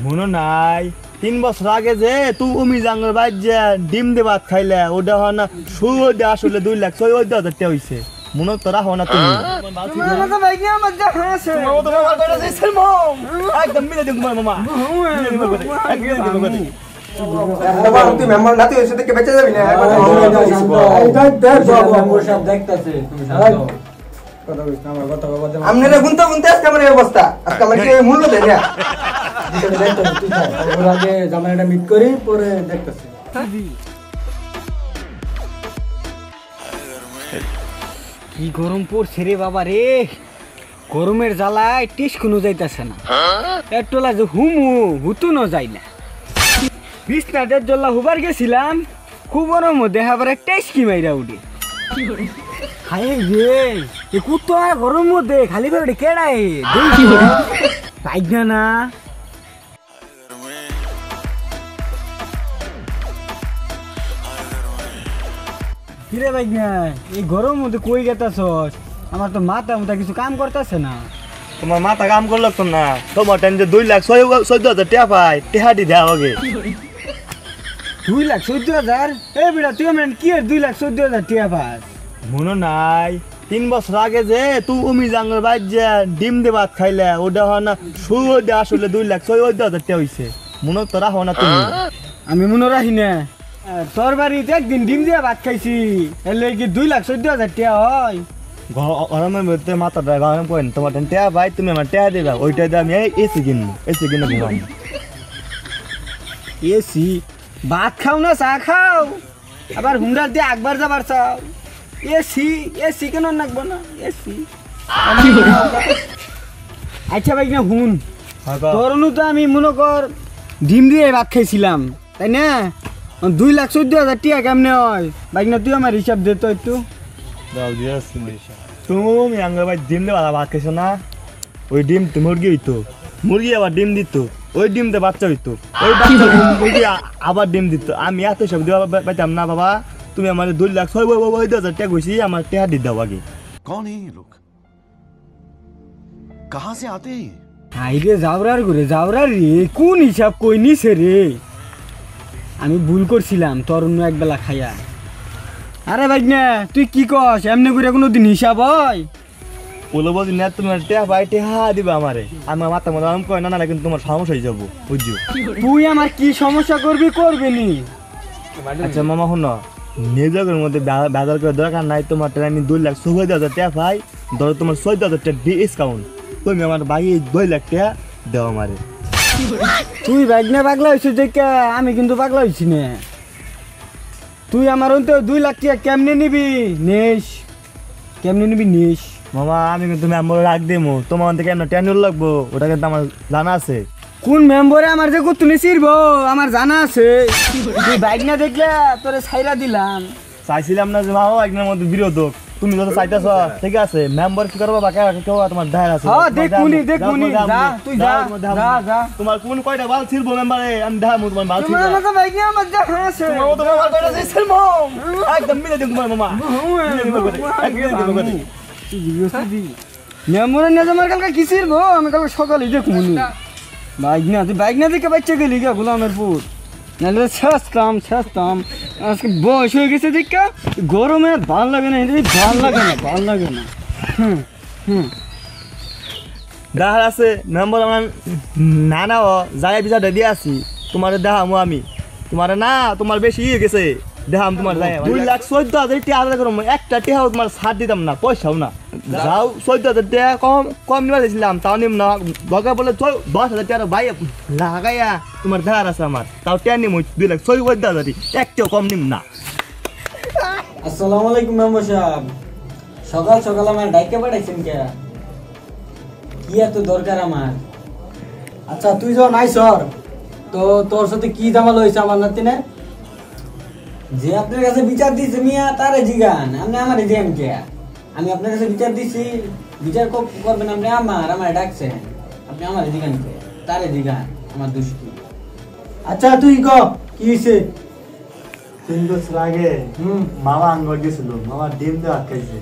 মনে নাই 3 বছর আগে যে তুই উমি জাঙ্গল বাইর যে ডিম দিয়ে ভাত খাইলে ওটা হয় না শুরু দিয়ে আসলে 2 লাখ 6,000 টাকা হইছে মনে তো রাখো না তুমি একদম মিলে দিন মামা তুই মেম্বার নাতি হইছে থেকে বেঁচে যাবি না আপনারা গুনতে গুনতে আজকে আমার এই অবস্থা আজকে আমার কি মূল্য দেয় না আগে জামাইটা মিট করি পরে দেখতেছি কি গরম পড়ছে রে বাবা রে গরমের জ্বালায় টিস কোনো যাইতেছে না একটোলা যে হুতুনো যায় না বিছনাটের জল্লা হুবার গেছিলাম খুব গরম মধ্যে আবার একটা কি মাইরা উঠে হায় রে এ কুত্তো গরম মধ্যে খালি করে কেড়াই দেখি না কিরে ভাই না এই গরম মধ্যে কই গেতাছস আমার তো মাথা কিছু কাম করতেছে না তোমার মাথা কাম করলো তো না তোমার টাইম যে 2 লাখ 14,000 টাকা পাই টেহাটি দেওয়া আগে 2 লাখ 14,000 এই বিড়া তুই মানে কি 2 লাখ 14,000 টাকা পাস মনে নাই 3 বছর আগে যে তুই উমি জাঙ্গল বাইর যে ডিম দিয়ে ভাত খাইলে ওটা হয় না শুরু দিয়ে আসলে 2 লাখ 6,000 টাকা হইছে মনে তো রাখো না তুমি আমি মনে রাখি না তোর বাড়িতে একদিন ডিম দিয়ে ভাত খাইছি এলে কি 2 লাখ 14,000 টাকা হয় গরমের মধ্যে মাথাটা গরম করেন তোমার টেয়া ভাই তুমি আমার টেয়া দিবা ওইটা দিয়ে আমি এসি কিনে ঘুমাম এসি ভাত খাও না চা খাও আবার হুন্ডা দিয়ে একবার যাবার চাও এসি কেন নাকবো না এসি আচ্ছা ভাই না হুন তোরনু তো আমি মনে কর ডিম দিয়ে ভাত খাইছিলাম তাই না 2 লাখ 14,000 টাকা কেমনে হয় ভাই না তুই আমার হিসাব দে তো একটু তুমি আঙ্গ ভাই ডিম দিয়ে ভাত খাইছো না ওই ডিম তো মুরগি হইতো মুরগি আবার ডিম দিত ওই ডিম দিয়ে বাচ্চা হইতো ওই বাচ্চা মুরগি আবার ডিম দিত আমি এত সব দেওয়া পাইতাম না বাবা তুমি আমার 2 লাখ 6,000 টাকা কইছি আমার টাকা দিয়ে দাও আগে कौन है ये लोग कहां से आते हैं হাই রে যাওরার ঘুরে যাওরার রে কোন হিসাব কই নিছে রে আমি ভুল করছিলাম তোর অন্য একবেলা খাইয়া আরে ভাই না তুই কি কস এমনি করে কোনোদিন হিসাব হয় বলে বলছি না তুমি টেহা ভাই টেহা দিবা আমারে আমার মাথা মতো আমি কয় না কিন্তু তোমার সমস্যা হয়ে যাবো বুঝছো তুই আমার কি সমস্যা করবি নি আচ্ছা মামা শুনো নিজের মধ্যে বাজার করে দরকার নাই তোমার আমি 2 লাখ 14,000 টাকা পাই ধরো তোমার 14,000 টাকা ডিসকাউন্ট তুমি আমার বাকি 2 লাখ টাকা দাও আমারে তুই ভাগনা পাগলা হইছিস দেখে আমি কিন্তু পাগলা হইছি না তুই আমার অন্ত 2 লাখ টাকা কেমনে নিস মামা আমি কিন্তু মেম্বার রাখ দেবো তোমার থেকে এমন টেন্ডার লাগবো ওটা কিন্তু আমার জানা আছে কোন মেম্বারে আমার যে কত নিছিরবো আমার জানা আছে তুই বাইক না দেখলে তোরে ছাইরা দিলাম চাইছিলাম না যে মামা একজনের মধ্যে বিরোধক তুমি যত চাইতেছ ঠিক আছে মেম্বার কি করবো বাকি কেউ তোমার ধার আছে হ্যাঁ দেখুনি যা তুই যা তোমার কোন কয়টা বাল ছিড়বো মেম্বারে আমি দেখা তোমার বাল ছিড়বো আমার তো বাইক নিয়ে আমার যা আছে তোমার বাল কয়টা ছিড়বো একদম মিলে দিন তোমার মামা মেম্বারে না আমার কালকে কি ছিড়বো আমি কালকে সকালে দেখুনি বাইক না দেখে বাচ্চা গেলি গা গোলামের পুত নাহলে শেষতাম আজকে বয়স হয়ে গেছে দেখা গরমে ভাল লাগে না ভাল লাগে না দেখার আছে মেম্বার আমার না জায়গা বিচারটা দিয়ে আসি তোমার দেখামো আমি তোমার না তোমার বেশি ইয়ে গেছে দেখাম তোমার জায়গা 2 লাখ 14,000 টাকা আলাদা করো একটা টাকাও তোমার ছাড় দিতাম না পয়সাও না যাও 14,000 টাকা কম নিবা দিয়েছিলাম তাও নিম না দরকার বলে 10,000 টাকা ভাই লাগাইয়া তোমার দেখার আছে আমার তাও টাকা নিম 2 লাখ 14,000 একটাও কম নিম না আসসালামু আলাইকুম মেম্বার সাহেব সকাল আমার ডাইকে পাঠাইছেন কে কি এত দরকার আমার আচ্ছা তুই যখন আইসর তো তোর সাথে কি জামাল হয়েছে আমার নাতিনে যে আপনার কাছে বিচার দিছে মিয়া তারে জিগান আপনি আমারে দেন কে আমি আপনার কাছে বিচার দিছি বিচার করবেন আপনি আমার ডাকছেন আপনি আমারে জিগান কে তারে জিগান আমার দোষ কি আচ্ছা তুই ক কি হইছে 3 বছর আগে মামা আঙ্গর গেছিল মামা ডিম দিয়ে আটকাইছে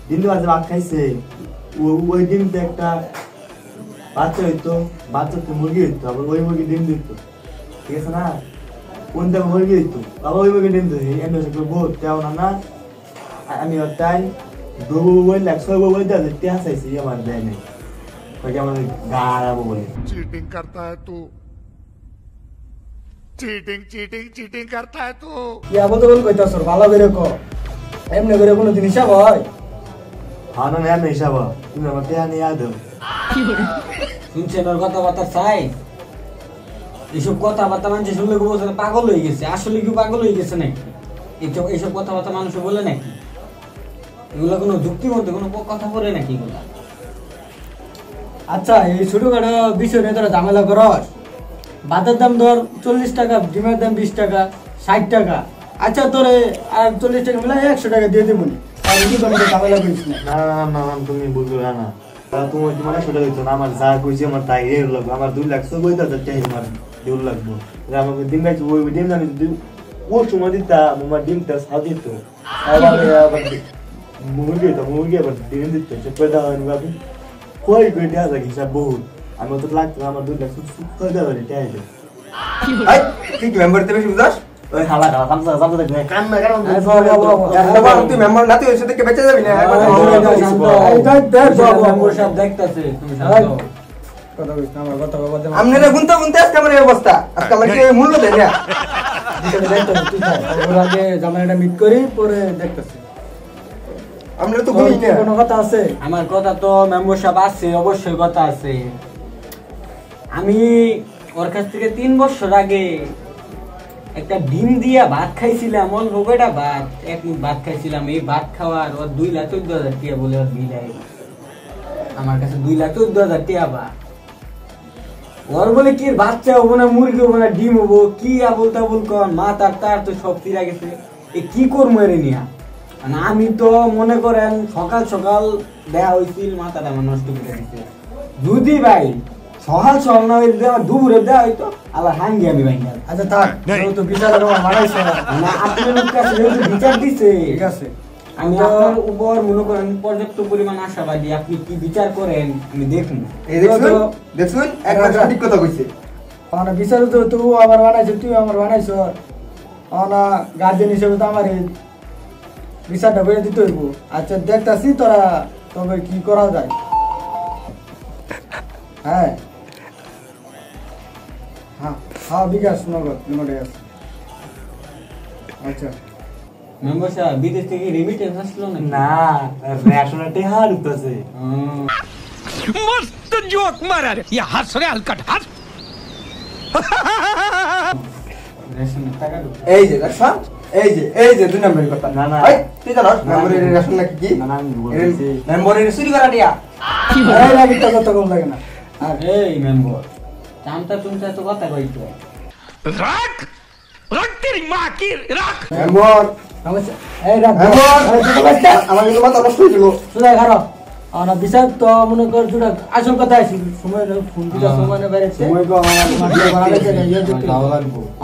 ডিম দিয়ে ভাত খাইছে ওই ডিম দিয়ে একটা বাচ্চা হইতো বাচ্চা তো মুরগি হইতো আবার ওই মুরগি ডিম দিত ঠিক আছে না কোনটা মুরগি হইতো আবার ওই মুরগি ডিম দিত এমনি হচ্ছে বহুত তেমন না আমি তাই দুবু বই লাগছে বই দেয় তে হাসাইছি আমার দেয় নাই ওই আমার গাড়াবো বলে चीटिंग करता है तू चीटिंग चीटिंग चीटिंग करता है तू ইয়া বলতে বল কইতাছ ভালো করে ক এমনি করে কোনো জিনিস হয় হ্যাঁ না না হিসাব তুমি আমার তে আনি আদ শুনছেন ওর কথাবার্তা চাই এইসব কথাবার্তা মানুষ শুনলে কি বলছে পাগল হয়ে গেছে আসলে কি পাগল হয়ে গেছে নাকি এইসব কথাবার্তা মানুষ বলে নাকি এগুলো কোনো যুক্তির মধ্যে কোনো কথা বলে নাকি এগুলো আচ্ছা এই ছোটখাটো বিষয় নিয়ে তোরা ঝামেলা করস ভাতের দাম ধর 40 টাকা ডিমের দাম 20 টাকা 60 টাকা আচ্ছা তোরে আর 40 টাকা মিলাই 100 টাকা দিয়ে দেবো আর কি কোনো ঝামেলা করিস না না না না না তুমি বুঝবে না তুমি তোমার সেটা দিচ্ছ না আমার যা কইছি আমার তাই এর লাগবে আমার 2 লাখ বই দাও চাই আমার 2 লাগবে আমাকে ডিম গাইছি ওই ডিম আমি ও সময় দিতা আমার ডিমটা সাথ দিত আবার মুরগি আবার ডিম দিত সে পয়দা হয় না কই কই দেওয়া যায় হিসাব বহুত আমি তো লাগতো আমার 2 লাখ সুখ দেওয়া যায় তাই এই তুই কি মেম্বার তে বেশি বুঝাস ওই হালা খাওয়া সামসা সামসা দেখে কান না কারণ একবার তুই মেম্বার না তুই ওর সাথে কে বেঁচে যাবি না একবার আপনারা গুনতে গুনতে আজকে আমার এই অবস্থা আজকে আমার কি মূল্য দেয় না জামাইটা মিট করি পরে দেখতেছি আমরা তো গুনি না কোনো কথা আছে আমার কথা তো মেম্বার সাহেব আছে অবশ্যই কথা আছে আমি ওর কাছ থেকে 3 বছর আগে একটা ডিম দিয়া ভাত খাইছিলাম অল্প কয়টা ভাত এক মুঠ ভাত খাইছিলাম এই ভাত খাওয়ার ওর 2,14,000 টাকা বলে ওর বিল আইল আমার কাছে 2,14,000 টাকা বা ওর বলে কি বাচ্চা হবো না মুরগি হবো না ডিম হবো কি আবল তাবল কর মা তার তো সব ফিরা গেছে এ কি করবো এর নিয়া মানে আমি তো মনে করেন সকাল সকাল দেয়া হয়েছিল মাথাটা আমার নষ্ট করে দিচ্ছে যদি ভাই সকাল না হইলে দেওয়া দুপুরে দেওয়া হইতো আবার হাঙ্গি আমি ভাই আচ্ছা থাক তো বিচার মারাইছে না আপনার কাছে যেহেতু বিচার দিছে ঠিক আছে আমি আপনার উপর মনে করেন পর্যাপ্ত পরিমাণ আশাবাদী আপনি কি বিচার করেন আমি দেখুন এই দেখুন একবার সঠিক কথা কইছে আমরা বিচার তো তুই আমার বানাইছ তুই আমার বানাইছ আমরা গার্জেন হিসেবে তো আমার বিচারটা করে দিতে হইব আচ্ছা দেখতাছি তোরা তবে কি করা যায় হ্যাঁ হ্যাঁ হ্যাঁ বিকাশ নগর লিমিটে আছে আচ্ছা মেম্বার সাহেব বিদেশ থেকে রেমিটেন্স আসলো না রেশনটি হার উঠতেছে मस्त जोक मारा रे ये हंस रे हलकट हंस রেশনের টাকা ঢুকে এই যে রেশন এই যে 2 নম্বরের কথা না, না। এই তুই জানোস মেম্বারের রেশন নাকি কি না, না, আমি বলছি। মেম্বারের চুরি করা দিয়া এই লাগি তো কত কম লাগে না আর এই মেম্বার চামটা চুমটা তো কথা কইতো रख रख तेरी माँ की रख মেম্বার নমস্কার এই রাখ মেম্বার আমার কিন্তু মাথা নষ্ট হয়ে গেল সুদা খারাপ আমরা বিচার তো মনে কর জুড়া আসল কথা আছে সময় ফোন দিতে সময় না বেড়েছে সময় তো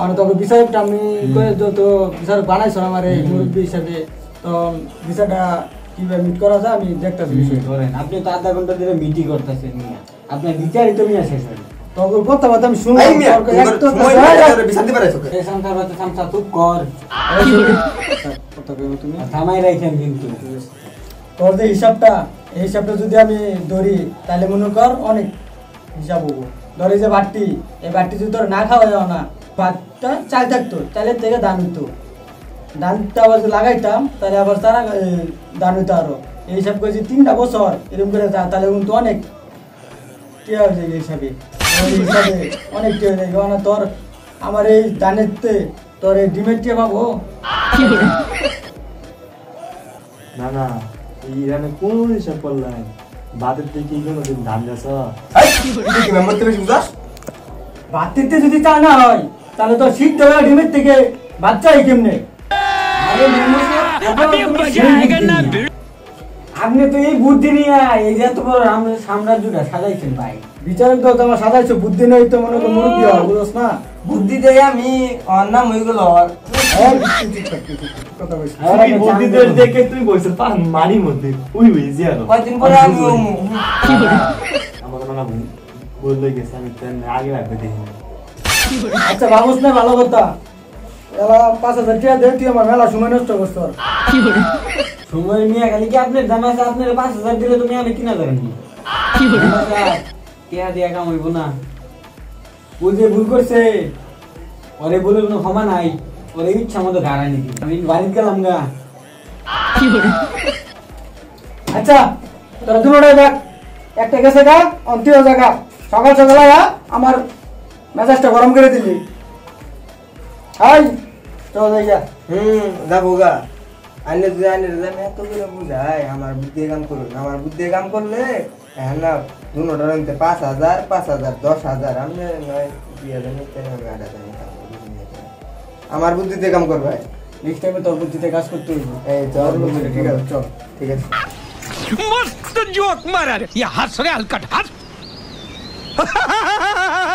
আমার তবে বিচারটা আমি করে যত বিচার বানাইছো আমার এই মুরব্বী হিসাবে তো বিচারটা কিভাবে মিট করা যায় আমি দেখতেছি বিষয় করেন আপনি তো আধা ঘন্টা ধরে মিটিং করতেছেন মিয়া আপনার বিচারই তো মিয়া শেষ হয় তবে কথা কথা আমি শুনলাম এই মিয়া সময় বিচার দিতে পারছো এই সংসার বাতে সামসা চুপ কর কথা কইবো তুমি থামাই রাখেন কিন্তু তোর যে হিসাবটা এই হিসাবটা যদি আমি ধরি তাহলে মনে কর অনেক হিসাব হবো ধরে যে বাট্টি এই বাট্টি যদি তোর না খাওয়া যাও না ভাতটা চাল থাকতো চালের থেকে ধান হইতো ধানটা আবার যদি লাগাইতাম তাহলে আবার তারা ধান হইতো আরো এই হিসাব করে যদি 3টা বছর এরকম করে যা তাহলে কিন্তু অনেক টিয়া হয়ে যায় এই হিসাবে অনেক টিয়া হয়ে যায় না তোর আমার এই ধানের তোর এই ডিমের টিয়া পাবো না না ইরানে কোন হিসাব করলেন বাদের থেকে কি কোনো দিন ধান যাস এই তুই কি মেম্বার থেকে বেশি বুঝাস বাতিতে যদি তা না হয় তাহলে তো শীত দেওয়া ডিমের থেকে বাচ্চা হয় কেমনে আপনি তো এই বুদ্ধি নিয়ে এই যে এত বড় সাম্রাজ্যটা সাজাইছেন ভাই বিচারক তো তোমার সাজাইছো বুদ্ধি নেই তো মনে করো মুরব্বী হওয়া বুঝোস না বুদ্ধি দেয় আমি ওর নাম হয়ে গেল কথা বলছি তুই বুদ্ধিদের দেখে তুই বলছিস পা মারি মধ্যে উই উই জিয়ারো কয়দিন পরে আমি আমাদের না বললে গেছে আমি তো আগে ভাববে দেখি আচ্ছা ভাবস না ভালো কথা এলা 5000 টাকা দে তুই আমার মেলা সময় নষ্ট করছ সময় নিয়ে খালি কি আপনি জানা আছে আপনার 5000 দিলে তুমি আমি 3000 নি টিয়া দিয়া কাম হইব না ও যে ভুল করছে ওরে বলে কোনো ক্ষমা নাই ওরে ইচ্ছা মতো গাড়াই নিবি আমি বাড়ি গেলাম গা আচ্ছা তোরা দুটোটাই দেখ একটা গেছে গা অন্তিম জায়গা সকাল সকাল আয়া আমার মেজাজটা গরম করে দিলি হাই চল যাইয়া যাবো গা আইনে যদি আইনে আমি এত করে বুঝাই আমার বুদ্ধি কাম করুন আমার বুদ্ধি কাম করলে হ্যাঁ না দুটা রঙতে 5000 5000 10,000 আমি নয় 2000 নিতে আমি 8000 নিতাম আমার বুদ্ধিতে কাম করবে নেক্সট টাইমে তোর বুদ্ধিতে কাজ করতে হইব এই চল ঠিক আছে চল ঠিক আছে मस्त जोक मारा रे ये हंस रे हलकट हंस